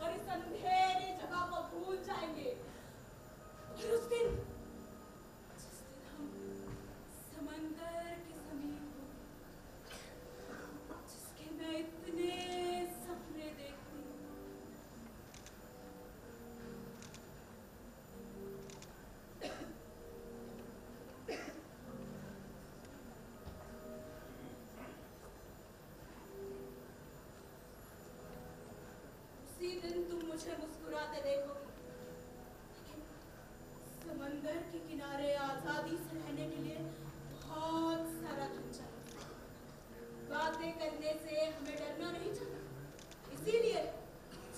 और इस अंधेरी जगह को भूल जाएंगे और उस बातें देखोगी, लेकिन समंदर के किनारे आजादी से रहने के लिए बहुत सारा धन चाहिए। बातें करने से हमें डरना नहीं चाहिए, इसीलिए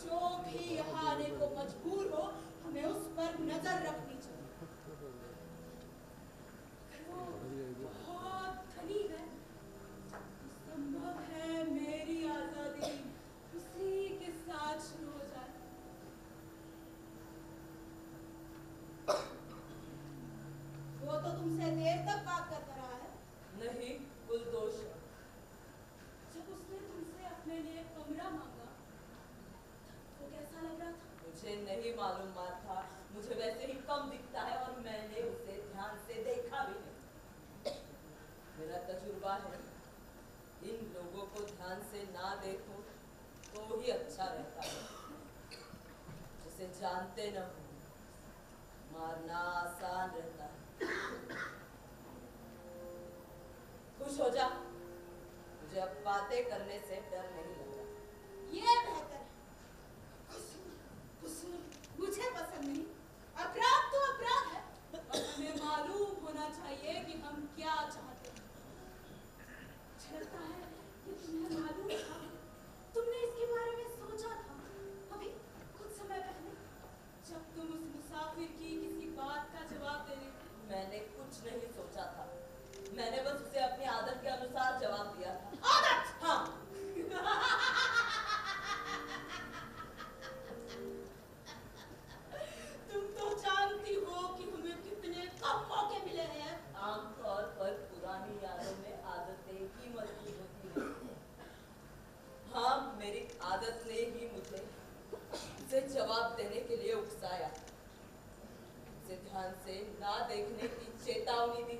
जो भी यहाँ आने को मजबूर हो हमें उस पर नजर रखनी चाहिए। वो बहुत धनी है, संभव है मेरी आजादी उसी के साथ शुरू हो जाए। वो तो तुमसे देर तक बात करता रहा है। नहीं, कुल दोष है। जब उसने तुमसे अपने लिए कमरा मांगा तो कैसा लग रहा था? मुझे नहीं मालूम मार था, मुझे वैसे ही कम दिखता है और मैंने उसे ध्यान से देखा भी नहीं। मेरा तजुर्बा है, इन लोगों को ध्यान से ना देखो तो ही अच्छा रहता है। जिसे जानते न हो मारना आसान रहता है। खुश हो जा, मुझे अब बातें करने से डर नहीं लगता। ये बेहतर है। कसूर मुझे पसंद नहीं, अपराध तो अपराध है और हमें मालूम होना चाहिए कि हम क्या चाहते हैं। मुझे लगता है कि तुम्हें मालूम था, तुमने इसके बारे में सोचा था अभी कुछ समय पहले जब तुम उस मुसाफिर की किसी बात का जवाब दे रही थी। मैंने कुछ नहीं सोचा था, मैंने बस उसे अपनी आदत के अनुसार जवाब दिया था। आदत? हाँ। तुम तो जानती हो कि हमें कितने कम मौके मिले हैं। आमतौर पर पुरानी यादों में आदतें ही मजबूत होती हैं। हाँ, मेरी आदत ने ही मुझे उसे जवाब देने के लिए उकसाया, उसे ध्यान से ना देखने की चेतावनी दी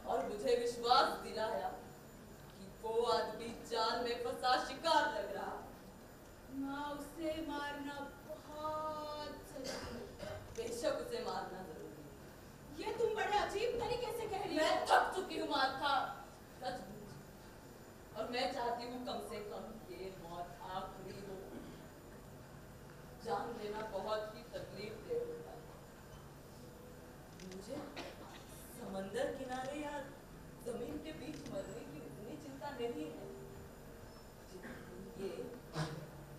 और मुझे विश्वास दिलाया कि वो आदमी जाल में फंसा शिकार लग रहा। माँ, उसे मारना बहुत जरूरी है। बेशक उसे मारना जरूरी है। ये तुम बड़े अजीब तरीके से कह रही हो। मैं थक चुकी हूँ मार्था, सचमुच, और मैं चाहती हूँ कम से कम ये मौत आखिरी हो। जान लेना बहुत ही तकलीफ दे होता है। मुझे समंदर किनारे या जमीन के बीच मरने की उतनी चिंता नहीं है जितनी ये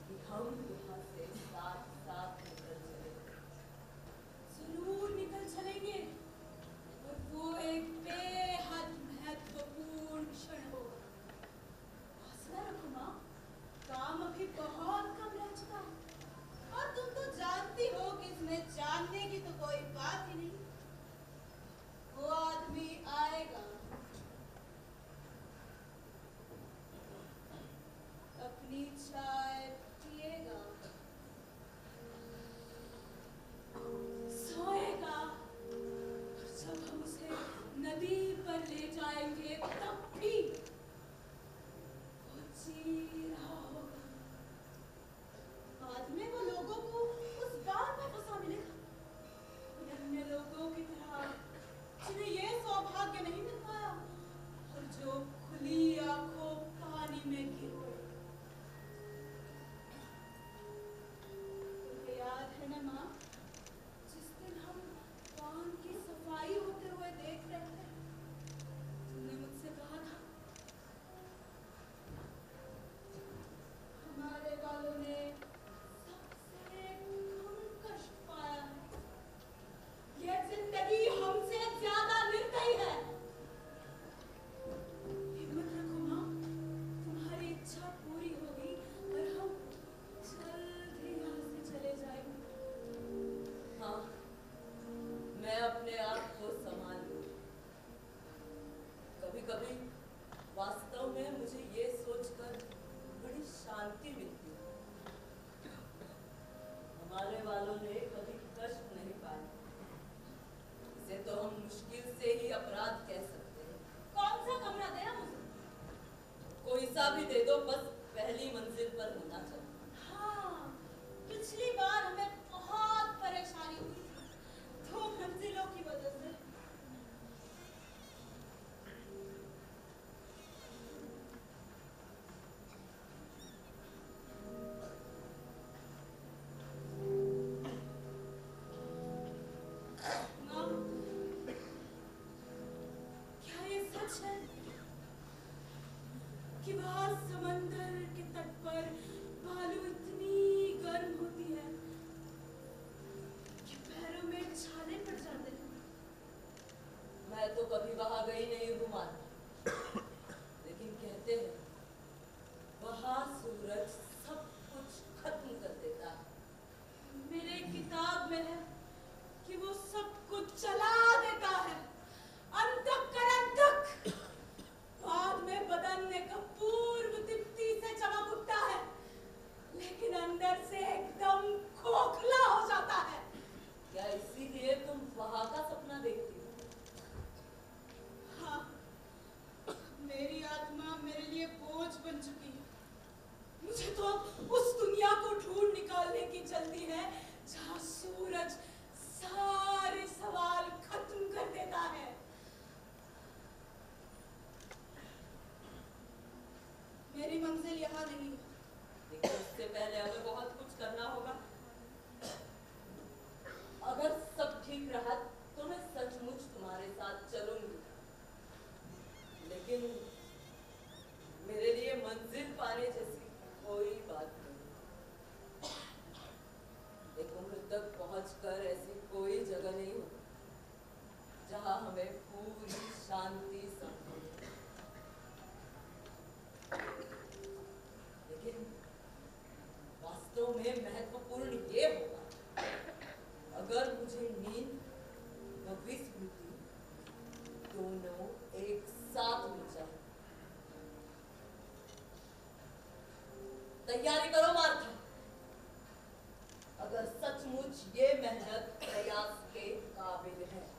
कि हम यहाँ से कहा गई नहीं हूँ मानती, लेकिन कहते हैं वहाँ सूरज सब कुछ खत्म कर देता है। मेरे किताब में है कि वो सब कुछ जला देता है, अंतःकरण तक। बाद में बदन में कपूर दीप्ति से चमक उठता है, लेकिन अंदर से एकदम खोखला हो जाता है। क्या इसीलिए तुम वहाँ का सपना देखती हो? हाँ, मेरी आत्मा मेरे लिए बोझ बन चुकी है। मुझे तो उस दुनिया को ढूंढ निकालने की जल्दी है जहाँ सूरज सारे सवाल खत्म कर देता है। मेरी मंजिल यहाँ नहीं है। लेकिन उससे पहले हमें बहुत कुछ करना होगा। अगर सब ठीक रहा तो मैं सचमुच तुम्हारे साथ चलूंगी, लेकिन मेरे लिए मंजिल पाने जैसी कोई बात नहीं। एक उम्र तक पहुंचकर ऐसी कोई जगह नहीं होती जहां हमें पूरी शांति संभव हो। लेकिन वास्तव में महत्वपूर्ण ये होगा अगर मुझे नींद व विस्मृति दोनों एक साथ मिल जाए। तैयारी करो मार्था, अगर सचमुच ये मेहनत प्रयास के काबिल है।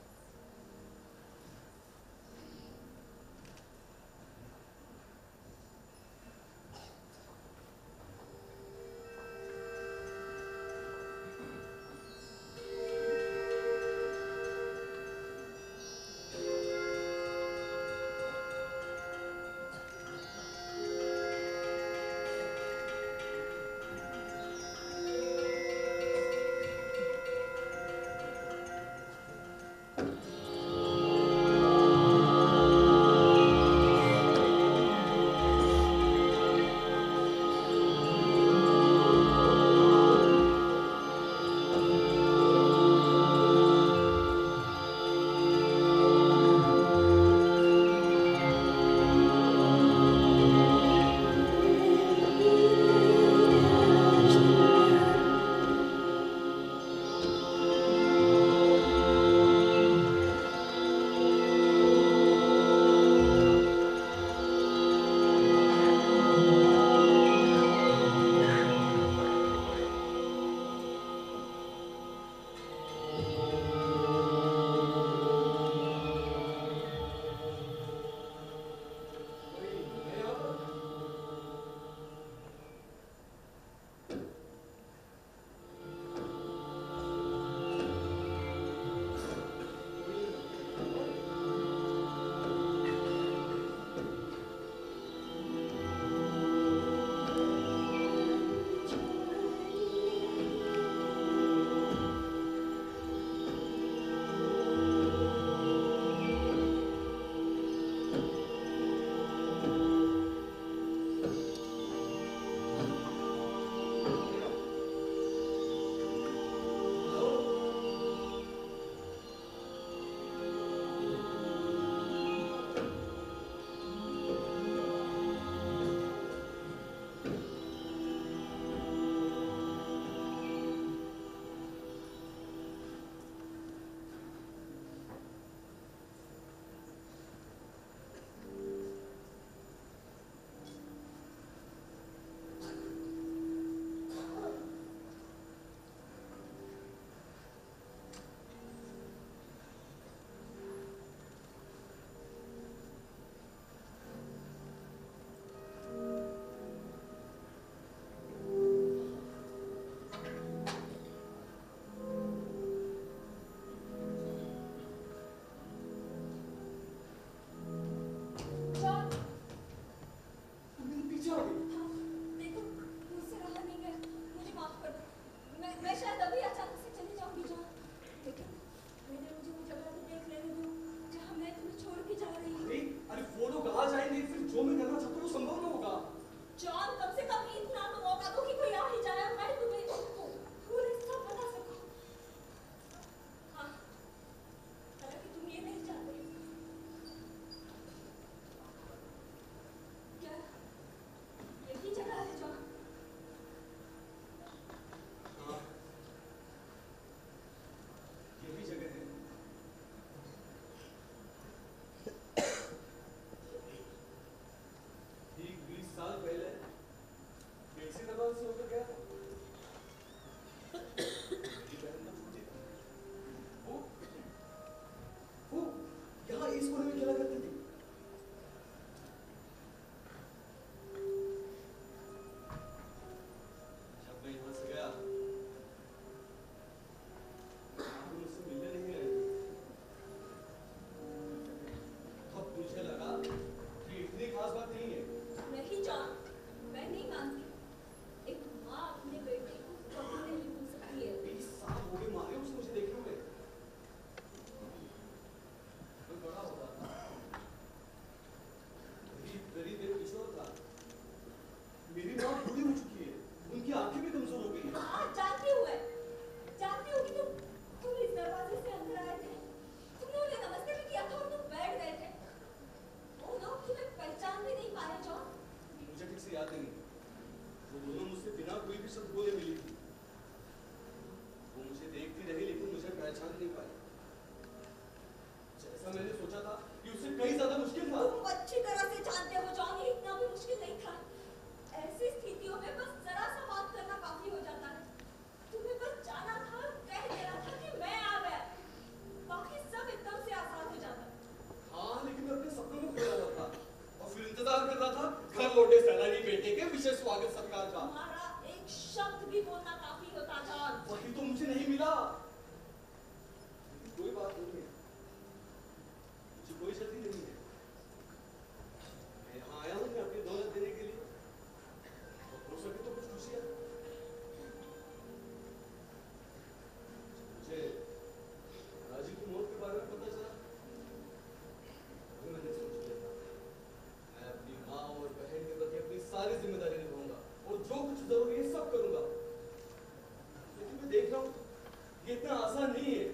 नहीं है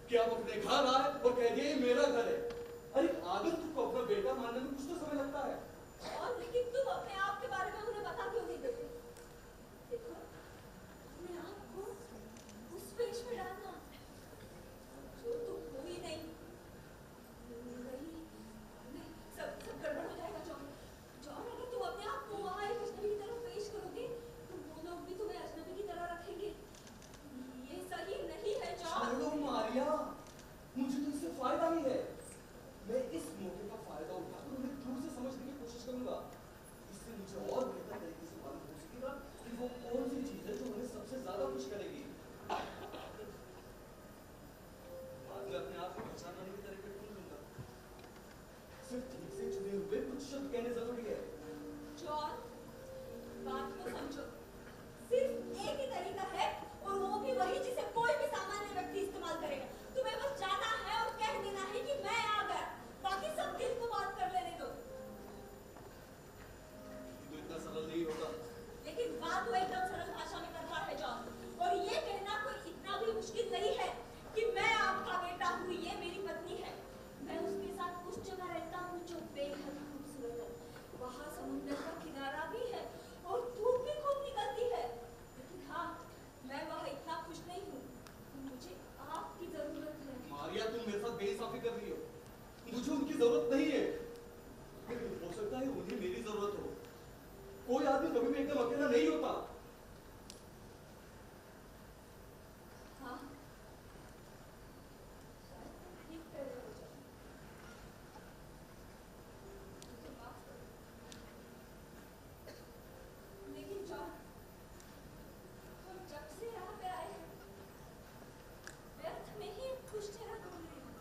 कि आप अपने घर आए और कह दिए ये मेरा घर है। अरे आगंतुक को अपना बेटा मानने में कुछ तो समय लगता है। और लेकिन तुम अपने आप के बारे में उन्हें बता क्यों नहीं देते? देखो, अपने आप को उस पेश में डालना जो तुम हो ही नहीं। नहीं, सब गड़बड़ हो जाएगा जॉन। जॉन, अगर तुम अपने आप को वहाँ एक अजनबी की तरह पेश करोगे तो वो लोग भी तुम्हें अजनबी की तरह रखेंगे। ये सही नहीं है जॉन। छोड़ो मारिया, मुझे तो इससे फायदा ही है। मैं इस मौके का फायदा उठाकर उन्हें दूर से समझने की कोशिश करूंगा। इससे मुझे और बेहतर तरीके से मालूम हो सकेगा कि वो कौन सी चीज है जो उन्हें सबसे ज्यादा खुश करेगी। बाद में अपने आप को पहचानने के तरीके ढूंढ लूंगा। सिर्फ ठीक से चुने हुए कुछ शब्द कहने जरूरी है। जॉन, बात को समझो। सिर्फ एक ही तरीका है और वो भी वही जिसे कोई भी सामान्य व्यक्ति इस्तेमाल करेगा। तुम्हें बस जाना है और कह देना है कि मैं आ गया। बाकी सब दिल को बात कर लेने दो। तो इतना सरल नहीं होगा। लेकिन बात वो एकदम सरल भाषा में कर रहा है जॉन। और ये कहना कोई इतना भी मुश्किल नहीं है कि मैं आपका बेटा हूँ, ये मेरी पत्नी है। मैं उसके साथ उस जगह रहता हूँ जो बेहद खूबसूरत है। वहाँ समुद्र का किनारा भी है और धूप भी खूब निकलती है। लेकिन हाँ, मैं वहाँ इतना खुश नहीं हूँ। मुझे आपकी जरूरत है। मारिया, तुम मेरे साथ बेइंसाफी कर रही हो। मुझे उनकी जरूरत नहीं है, लेकिन हो सकता है उन्हें मेरी जरूरत हो। कोई आदमी कभी भी एकदम अकेला नहीं होता। हाँ, शायद तुम ठीक कह रहे हो जॉन। मुझे माफ करो। लेकिन जॉन, हम जब से यहाँ पे आए हैं व्यर्थ में ही खुश चेहरा ढूंढ रहे हैं।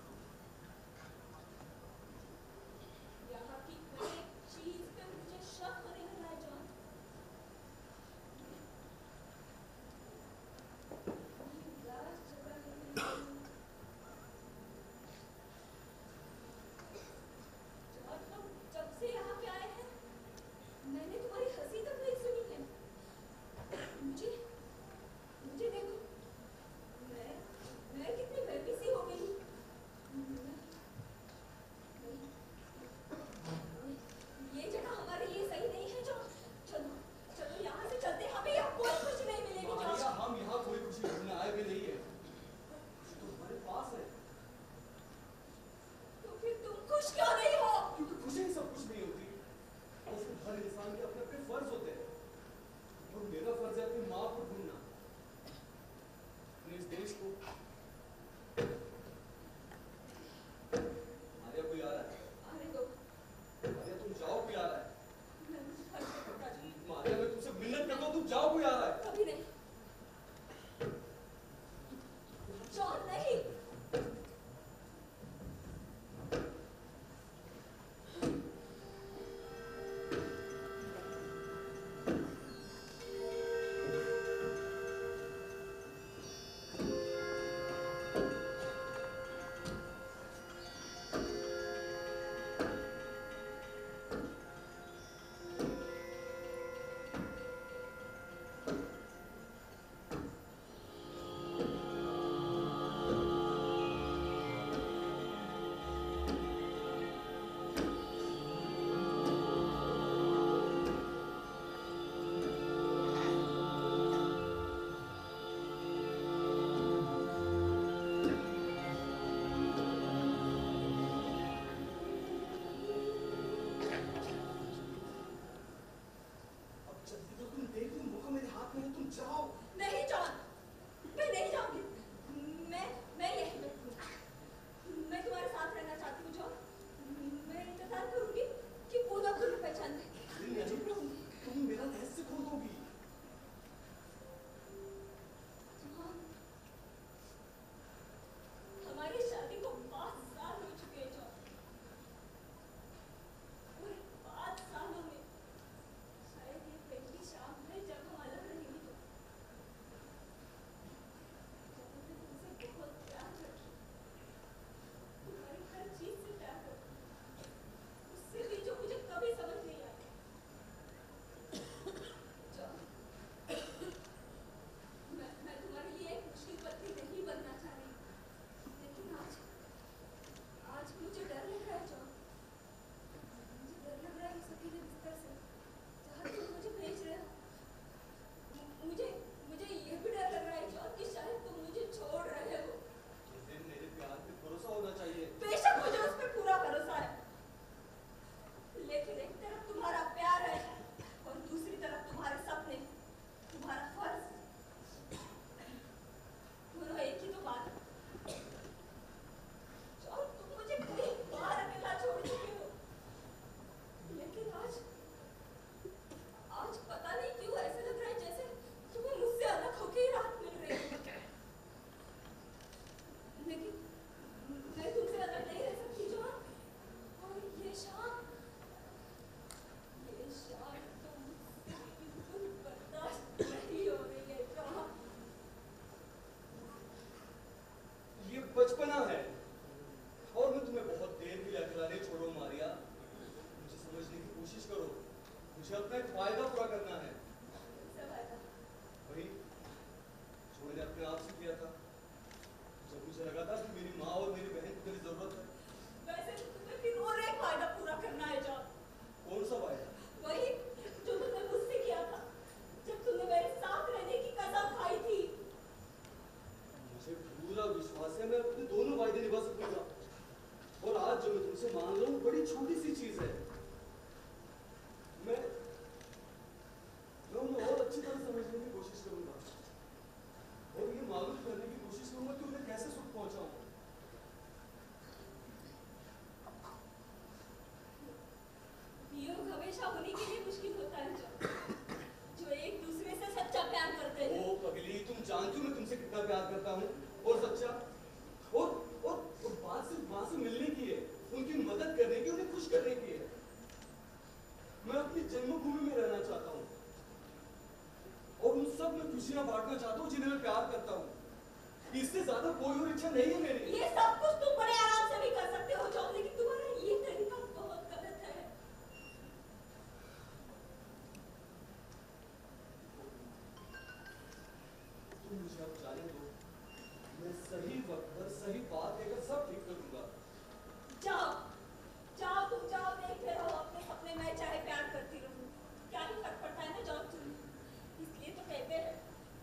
यहाँ की कोई एक चीज पे मुझे शक होने लगा है जॉन। बचपना है और मैं तुम्हें बहुत देर के लिए अकेला नहीं छोड़ो मारिया। मुझे समझने की कोशिश करो, मुझे अपना एक फायदा पूरा करना है। वही जो मैंने अपने आप से किया था जब मुझे लगा था कि मेरी माँ और मेरी बहन को मेरी जरूरत है। वैसे तो तुम्हें फिर और एक फायदा पूरा करना है जॉन। कौन सा फायदा? वही जो तुमने मुझसे किया था जब तुमने मेरे साथ रहने की कसम खाई थी। मुझे पूरा विश्वास है मैं अपने दोनों वायदे निभा सकूंगा। और आज जो मैं तुमसे मांग रहा हूँ बड़ी छोटी सी चीज है। मैं उन्हें और अच्छी तरह समझने की कोशिश करूंगा और ये मालूम करने की कोशिश करूंगा कि उन्हें कैसे सुख पहुंचाऊं। वियोग हमेशा उन्हीं के लिए मुश्किल होता है जो एक दूसरे से सच्चा प्यार करते हैं। ओ पगली, तुम जानती हो मैं तुमसे कितना प्यार करता हूँ और सच्चा। और बात सिर्फ माँ से मिलने की है, उनकी मदद करने की, उन्हें खुश करने की है। मैं अपनी जन्मभूमि में रहना चाहता हूँ और उन सब में खुशियां बांटना चाहता हूँ जिन्हें मैं प्यार करता हूँ। इससे ज्यादा कोई और इच्छा नहीं है मेरी। ये सब कुछ तुम बड़े आराम से भी कर सकते हो जॉन, लेकिन तुम्हारा ये तरीका बहुत गलत है। तुम मुझे अब जाने दो, मैं सही वक्त पर सही बात देकर सब ठीक करूंगा। जाओ जाओ, तुम जाओ, देखते रहो अपने सपने। मैं चाहे प्यार करती रहूं, क्या ही फर्क पड़ता है ना जॉन तुम्हें। इसलिए तो कहते हैं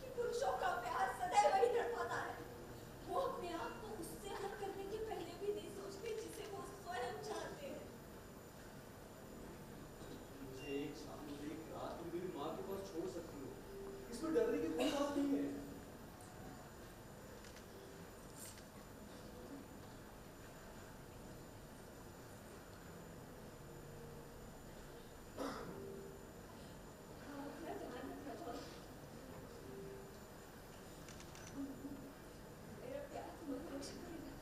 कि पुरुषों का प्यार सदैव ही तड़पाता है। वो अपने आप को उससे अलग करने के पहले भी नहीं सोचते जिसे वो स्वयं चाहते हैं। मुझे एक शाम मुझे एक रात में मेरी माँ के पास छोड़ सकती हो, इसमें डरने की कोई बात नहीं है। अपना ध्यान रखना जॉन। मेरा प्यार तुम्हारी रक्षा करेगा।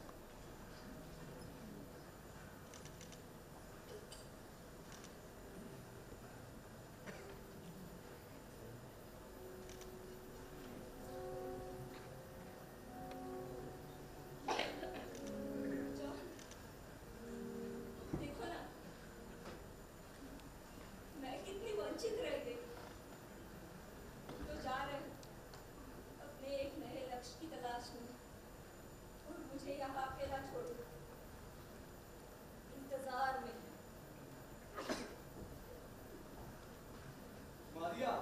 जॉन, देखो ना, मैं कितनी वंचित रह गई। तुम तो जा रहे हो अपने एक नए लक्ष्य की तलाश में और मुझे यहाँ अकेला छोड़ दो इंतजार में। मारिया,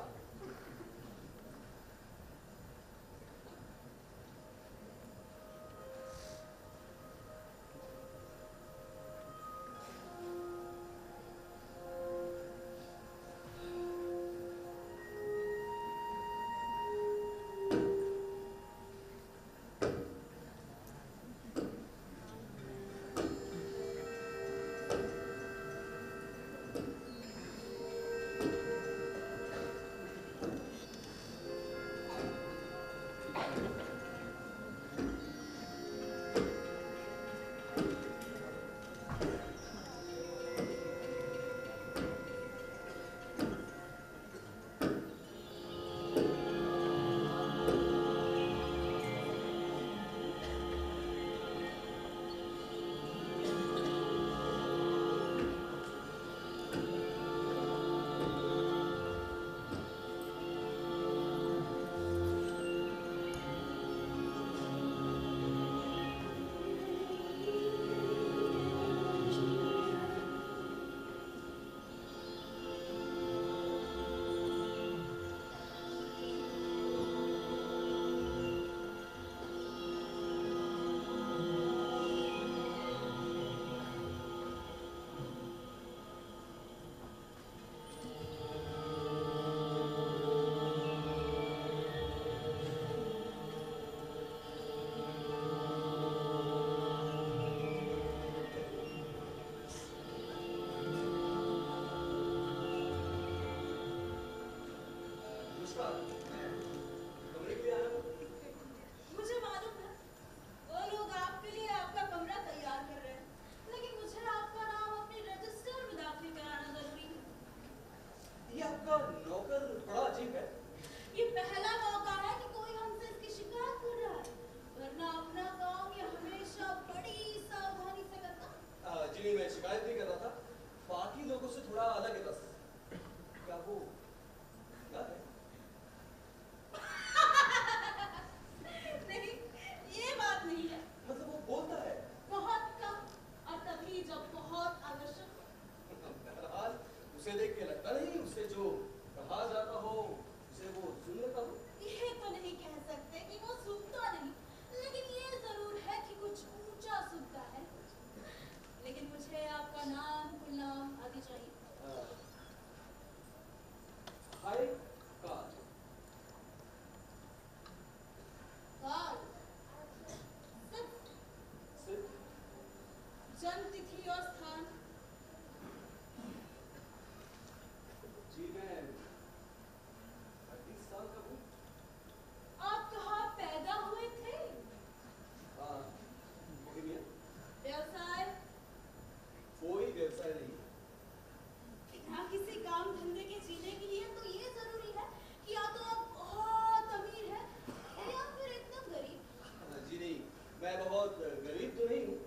गरीब तो नहीं हूँ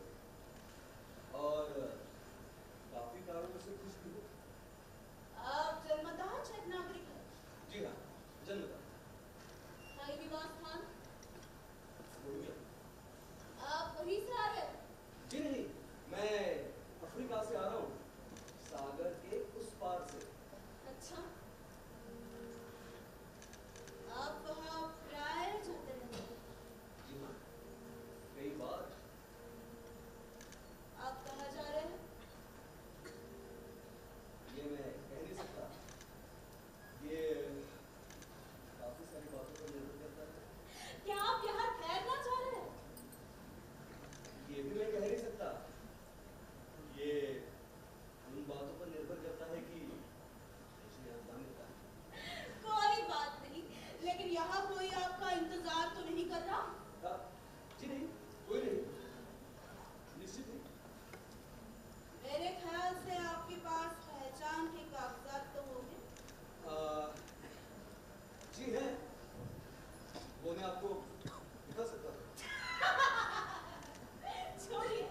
और काफी कारणों से खुश भी हूँ। आप जन्मतः चेक नागरिक हैं। जी हाँ, जन्मतः। स्थायी निवास स्थान? बोलिए। आप वहीं से आ रहे हैं? जी नहीं, मैं अफ्रीका से आ रहा हूँ, सागर के उस पार से। अच्छा। आप वहाँ प्राय जाते रहते हैं? जी हाँ, कई बार। आप कहाँ जा रहे हैं? ये मैं कह नहीं सकता, ये काफी सारी बातों पर निर्भर करता है। क्या आप यहाँ ठहरना चाह रहे हैं? ये भी मैं कह नहीं सकता, ये उन बातों पर निर्भर करता है कि मुझे यहाँ क्या मिलता है। कोई बात नहीं, लेकिन यहाँ कोई आपका इंतजार तो नहीं कर रहा? जी नहीं, कोई नहीं, निश्चित ही। मेरे ख्याल से आपके पास पहचान के कागजात तो होंगे। जी है, वो मैं आपको दिखा सकता हूँ। छोड़िए,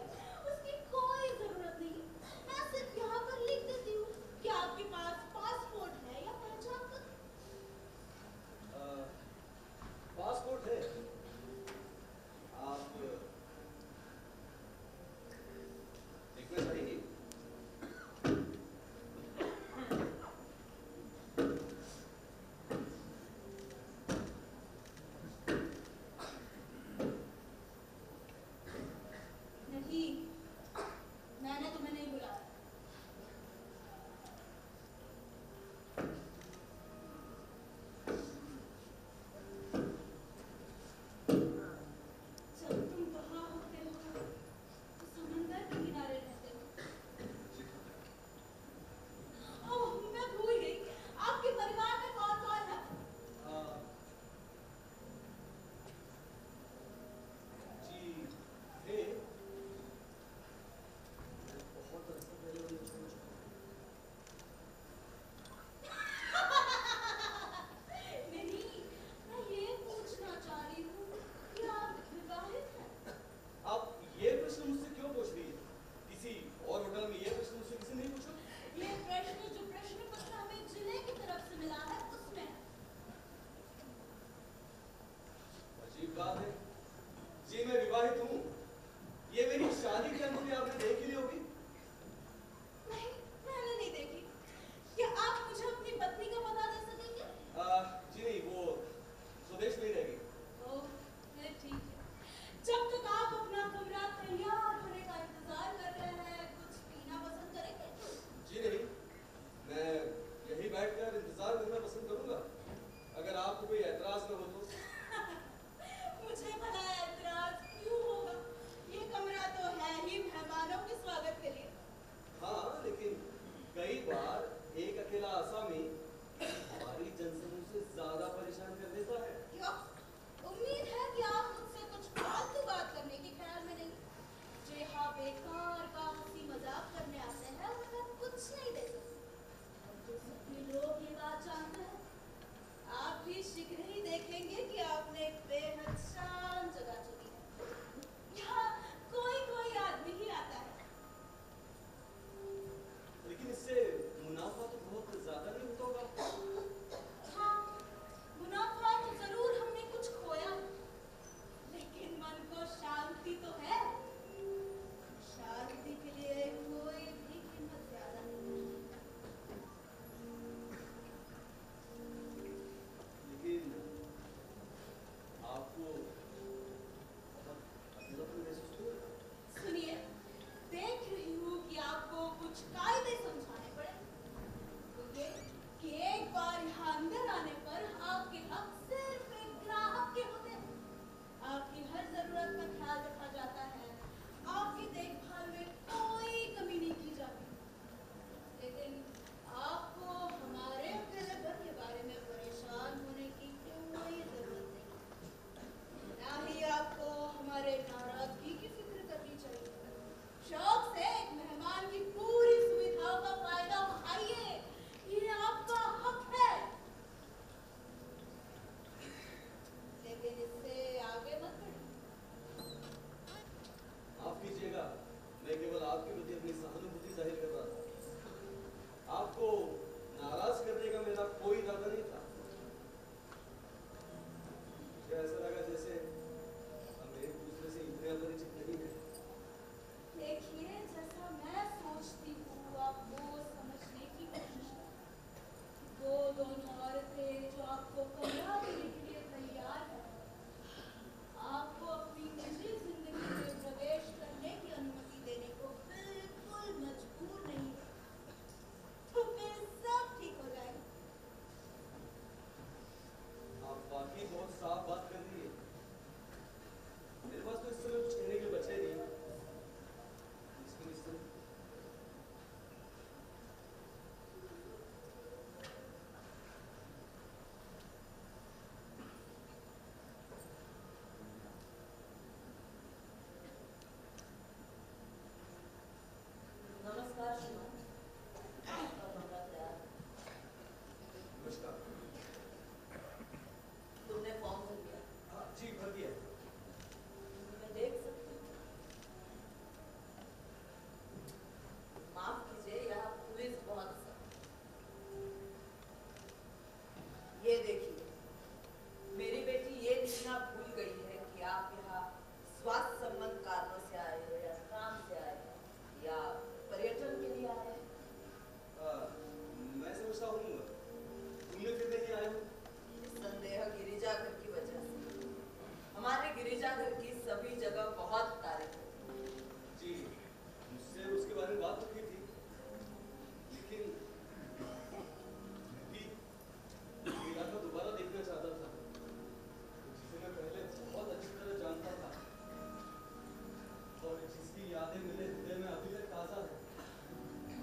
यादें मेरे हृदय में अभी तक ताजा है।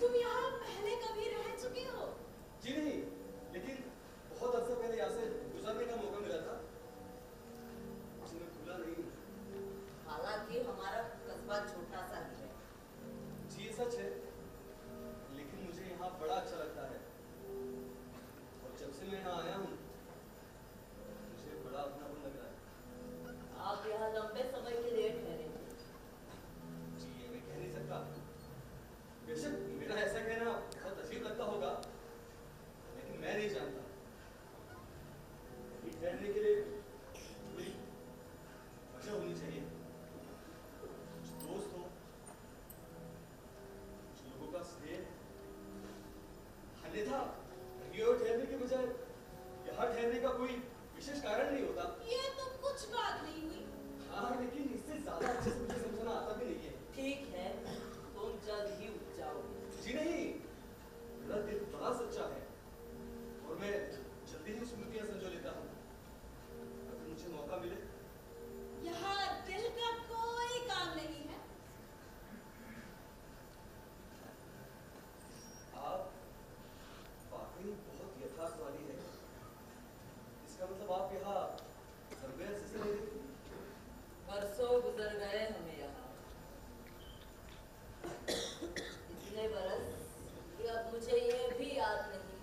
तुम यहाँ पहले कभी रह चुके हो? जी नहीं, लेकिन बहुत अरसा पहले यहाँ से गुजरने का मौका मिला था, जिन्हें भूला नहीं हूँ। हालांकि हमारा कस्बा छोटा सा ही है। जी ये सच है, लेकिन मुझे यहाँ बड़ा अच्छा लगता है। और जब से मैं यहाँ आया हूँ, मुझे बड़ा अपनापन लग रहा है। आप यहाँ लंबे समय के लिए ठहरे थे। जी ये मैं कह नहीं सकता। बेशक मेरा ऐसा कहना बहुत अजीब लगता होगा, लेकिन मैं नहीं जानता। ये ठहरने के लिए कोई वजह होनी चाहिए, कुछ दोस्त हो, कुछ लोगों का स्नेह। अन्यथा कहीं और ठहरने के बजाय यहाँ ठहरने का कोई विशेष कारण नहीं होता। ये तो कुछ बात नहीं हुई। हाँ, लेकिन इससे ज्यादा अच्छे से मुझे समझना आता भी नहीं है। ठीक है, तुम जल्द ही उठ जाओगे। जी नहीं, मेरा दिल बड़ा सच्चा है और मैं जल्दी ही स्मृतियां संजो लेता हूँ। अगर मुझे मौका मिले। यहाँ दिल का कोई काम नहीं है। आप वाकई बहुत यथार्थवादी है। इसका मतलब आप यहाँ हर से नहीं रहती? बरसों गुजर गए हमें यहाँ। इतने बरस कि अब मुझे ये भी याद नहीं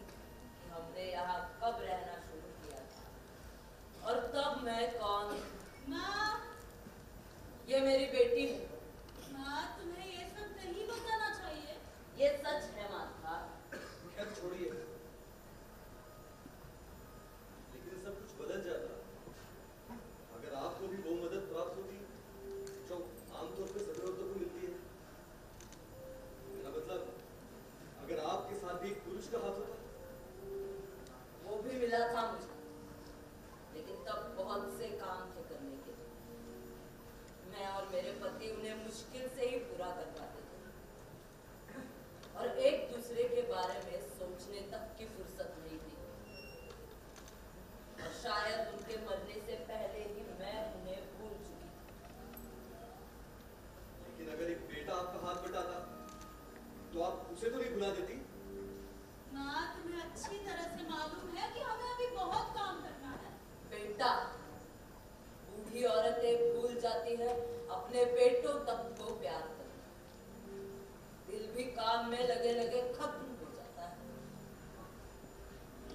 कि हमने यहाँ कब रहना शुरू किया था और तब मैं कौन। माँ, ये मेरी बेटी है। माँ तुम्हें ये सब नहीं बताना चाहिए। ये सच है माता। खैर छोड़िए, लेकिन सब कुछ बदल जाता अगर आपको भी वो मदद प्राप्त होती जो आमतौर पर सभी औरतों को मिलती है। मेरा मतलब, अगर आपके साथ भी एक पुरुष का हाथ होता। वो भी मिला था मुझे, लेकिन तब बहुत से काम थे करने के। मैं और मेरे पति उन्हें मुश्किल से ही पूरा कर पाते थे और एक दूसरे के बारे में सोचने तक की फुर्सत नहीं थी। और शायद उनके मरने से पहले ही मैं उन्हें भूल चुकी थी। लेकिन अगर एक बेटा आपका हाथ बटाता तो आप उसे तो नहीं भुला देती? माँ तुम्हें अच्छी तरह से मालूम है कि हमें अभी बहुत काम करना है। बेटा, बूढ़ी औरतें भूल जाती है अपने बेटों तक को प्यार करना। दिल भी काम में लगे लगे खत्म हो जाता है।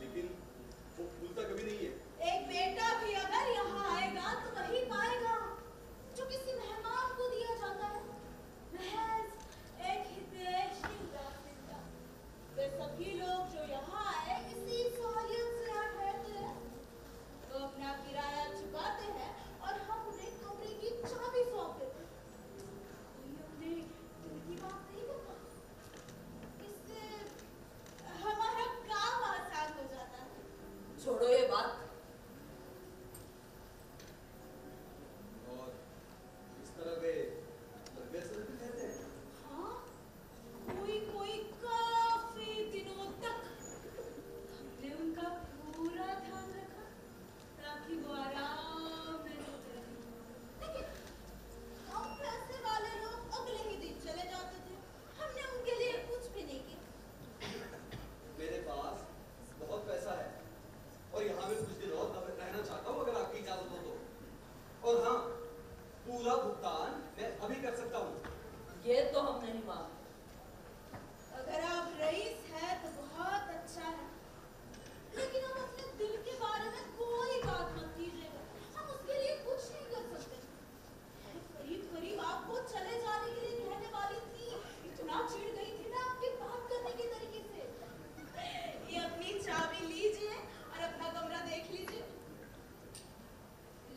लेकिन वो भूलता कभी नहीं है। एक बेटा भी अगर यहाँ आएगा तो वही पाएगा जो किसी मेहमान को दिया जाता है। महज एक हितैषी उदासीनता। वे सभी लोग जो यहाँ आए इसी सहूलियत से यहाँ ठहरते हैं। तो अपना किराया चुकाते हैं और हम उन्हें कमरे की चाबी सौंप देते हैं। कोई अपने दिल की बात नहीं करता। इससे हमारा काम आसान हो जाता है। छोड़ो ये बात। और इस तरह वे लंबे समय तक रहते हैं। हाँ, कोई कोई काफी दिनों तक। हमने उनका पूरा ध्यान रखा ताकि वो आराम में सोते रहें। लेकिन कम पैसे वाले लोग अगले ही दिन चले जाते थे। हमने उनके लिए कुछ भी नहीं किया। मेरे पास बहुत पैसा है और यहाँ मैं कुछ दिन और रहना चाहता हूँ, अगर आपकी इजाजत हो तो। और हाँ, पूरा भुगतान मैं अभी कर सकता हूँ। ये तो हम नहीं मांगते। अगर आप रईस हैं तो बहुत अच्छा है, लेकिन हम अपने दिल के बारे में कोई बात मत कीजिएगा। हम उसके लिए कुछ नहीं कर सकते। मैं करीब करीब आपको चले जाने के लिए कहने वाली थी। इतना चिढ़ गई थी मैं आपकी बात करने के तरीके से। ये अपनी चाबी लीजिए और अपना कमरा देख लीजिए।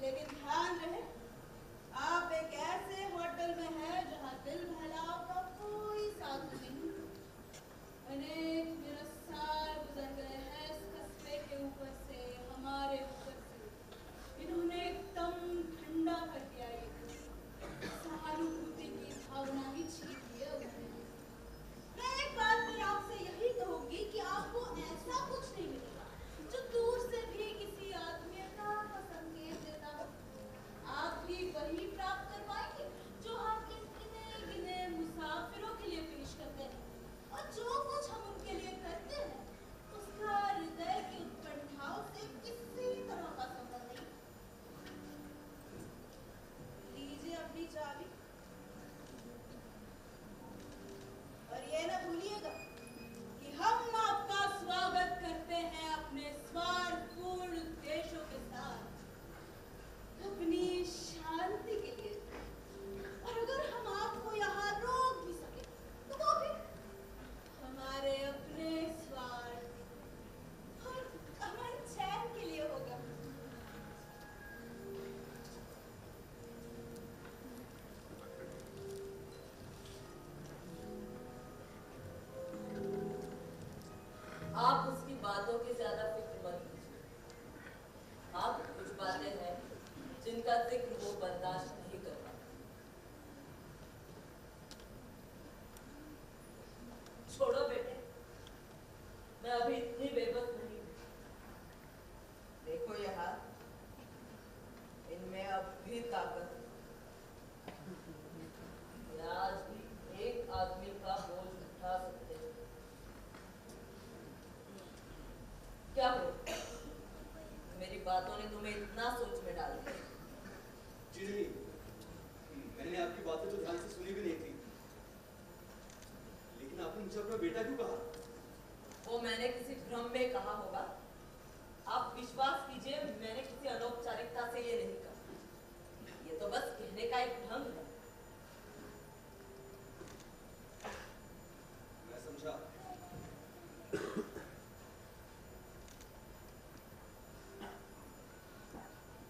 लेकिन ध्यान रहे, आप एक ऐसे होटल में हैं जहाँ दिल बहलाव का कोई आप उसकी बातों की ज्यादा फिक्र मत कीजिए। आप कुछ बातें हैं जिनका जिक्र वो बर्दाश्त नहीं कर पाता। छोड़ो बेटे, मैं अभी इतनी बेबस नहीं हूँ। देखो यहाँ, इनमें अब भी ताकत है। ये आज भी एक आदमी का बोझ उठा सकते हैं। क्या हो, मेरी बातों ने तुम्हें इतना सोच में डाल दिया? जी नहीं, मैंने आपकी बातें तो ध्यान से सुनी भी नहीं थी, लेकिन आपने मुझे अपना बेटा क्यों कहा? वो मैंने किसी भ्रम में कहा होगा। आप विश्वास कीजिए, मैंने किसी अनौपचारिकता से ये नहीं कहा। ये तो बस कहने का एक ढंग है। मैं समझा।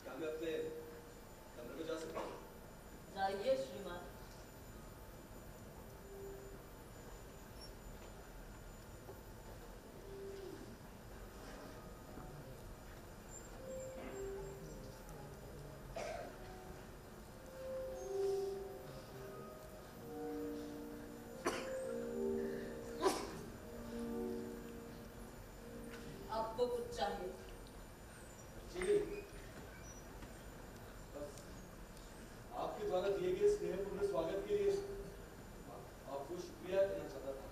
क्या मैं अपने कमरे में जा सकता हूँ? जाइए श्रीमान। आपको कुछ चाहिए? जी, बस आपके द्वारा दिए गए स्नेहपूर्ण स्वागत के लिए आपको शुक्रिया कहना चाहता था।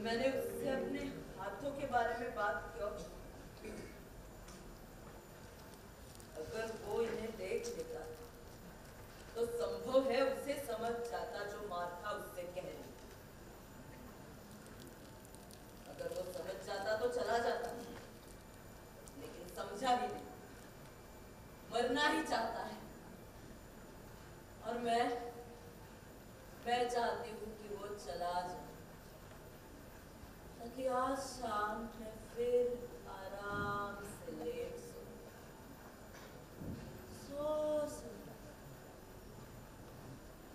मैंने उससे अपने हाथों के बारे में बात क्यों की? अगर वो इन्हें देख लेता तो संभव है उसे समझ जाता जो मार्था उससे कह रही। अगर वो समझ जाता तो चला जाता, लेकिन समझा ही नहीं। मरना ही चाहता है। और मैं चाहती हूँ कि वो चला जाए, ताकि आज शाम मैं फिर आराम से लेट सो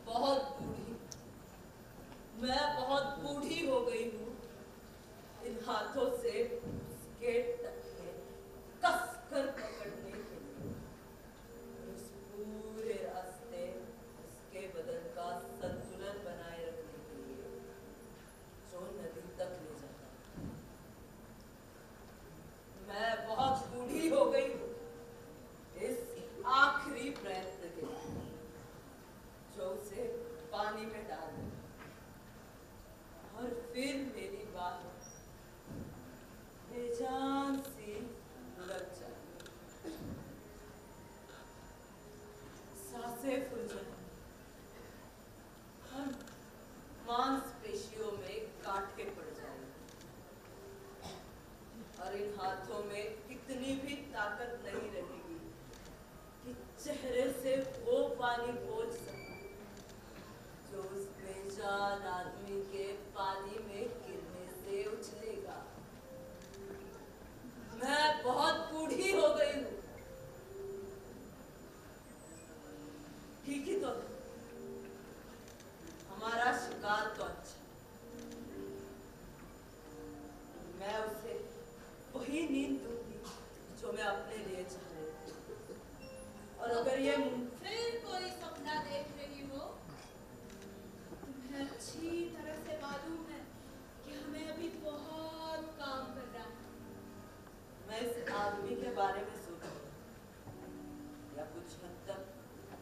बहुत बूढ़ी, मैं बहुत बूढ़ी हो गई हूँ। इन हाथों से उसके टखने कस कर पकड़ने के लिए, उस पूरे रास्ते उसके बदन का संतुलन बनाए रखने के लिए जो नदी तक ले जाता। मैं बहुत बूढ़ी हो गई हूँ इस आखिरी प्रयत्न के लिए, जो उसे पानी में डाल दे और फिर मेरी बात बेजान सी लग जाए। सांसें फूल जाए और मांसपेशियों में गांठें पड़ जाएंगी, और इन हाथों में इतनी भी ताकत नहीं रहेगी कि चेहरे से वो पानी पोंछ सके जो उस बेजान आदमी के पानी में गिरने से उछलेगा। मैं बहुत बूढ़ी हो गई हूँ। ठीक ही तो है, हमारा शिकार तो अच्छा। मैं उसे वही नींद दूंगी जो मैं अपने लिए चाह रही थी। और अगर ये फिर कोई सपना देख रही हो, तुम्हें अच्छी तरह से मालूम है कि हमें अभी बहुत काम करना है। मैं इस आदमी के बारे में सोच रही हूँ, या कुछ हद तक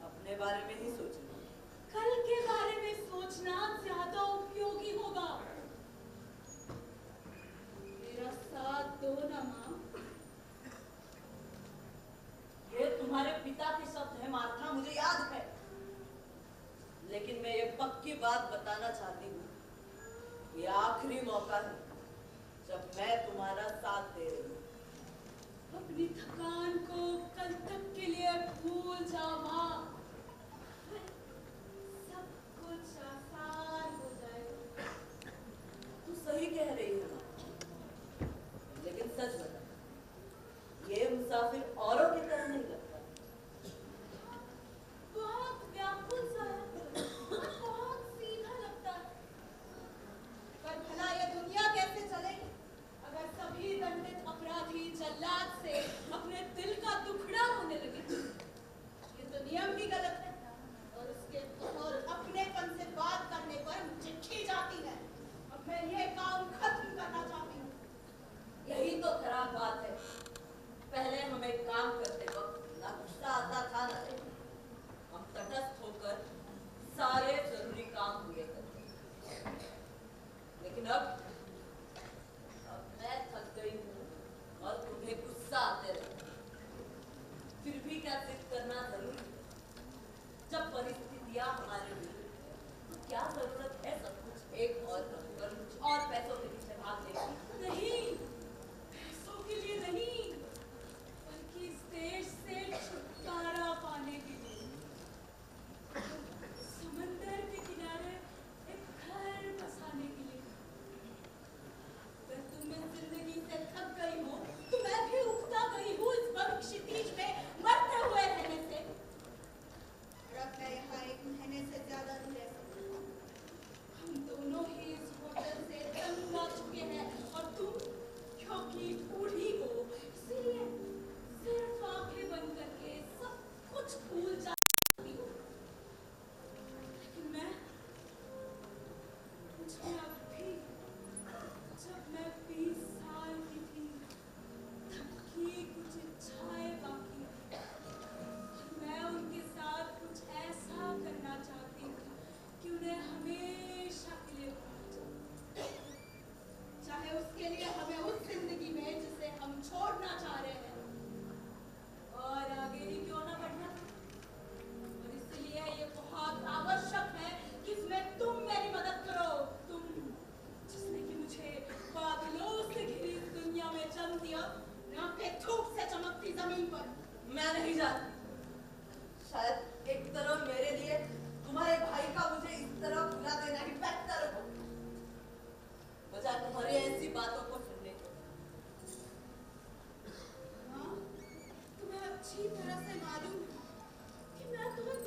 अपने बारे में ही सोच रही हूँ। कल के बारे में सोचना ज्यादा उपयोगी होगा। मेरा साथ दो ना माँ। ये तुम्हारे पिता के शब्द है मार्था, मुझे याद है। लेकिन मैं ये पक्की बात बताना चाहती हूँ, ये आखिरी मौका है जब मैं तुम्हारा साथ दे रही हूँ। अपनी थकान को कल तक के लिए भूल जाओ माँ। सब काम करते वक्त ना गुस्सा आता था ना नहीं। हम तटस्थ होकर सारे जरूरी काम पूरे करते। लेकिन अब मैं थक गई हूँ और तुम्हें गुस्सा आते रहता है। फिर भी क्या जिद करना जरूरी है? जब परिस्थितियां हमारे विरुद्ध हैं, तो क्या जरूरत है सब कुछ एक और कर कुछ और पैसों के पीछे भागने की? नहीं, पैसों के लिए नहीं, बल्कि इस देश से छुटकारा पाने के लिए। समंदर के किनारे एक घर बसाने के लिए। अगर तुम इस जिंदगी से थक गई हो, तो मैं भी उकता गई हूँ इस बर्फ क्षितिज में मरते हुए रहने से। और अब मैं यहाँ एक महीने से ज्यादा नहीं रह सकती। हम दोनों ही इस होटल से तंग आ चुके हैं, और तुम क्योंकि बूढ़ी हो, इसलिए सिर्फ आंखें बंद करके सब कुछ भूल जाती हो। लेकिन मैं, मुझे अब भी, जब मैं 20 साल की थी, तब की कुछ इच्छाएं बाकी हैं। और मैं उनके साथ कुछ ऐसा करना चाहती हूँ कि उन्हें हमेशा के लिए भूल जाऊं। चाहे उसके लिए हमें उस जिंदगी में जिसे हम छोड़ना चाह रहे हैं और आगे ही क्यों ना बढ़ना। और इसलिए ये बहुत आवश्यक है कि इसमें तुम मेरी मदद करो। तुम जिसने कि मुझे बादलों से घिरी इस दुनिया में जन्म दिया, ना कि धूप से चमकती जमीन पर। मैं नहीं जानती। शायद एक तरह मेरे लिए तुम्हारे भाई का मुझे इस तरह भुला देना ही बेहतर हो, बजाय तुम्हारी ऐसी बातों को सुनने के। हाँ, तुम्हें अच्छी तरह से मालूम है कि मैं तुम्हें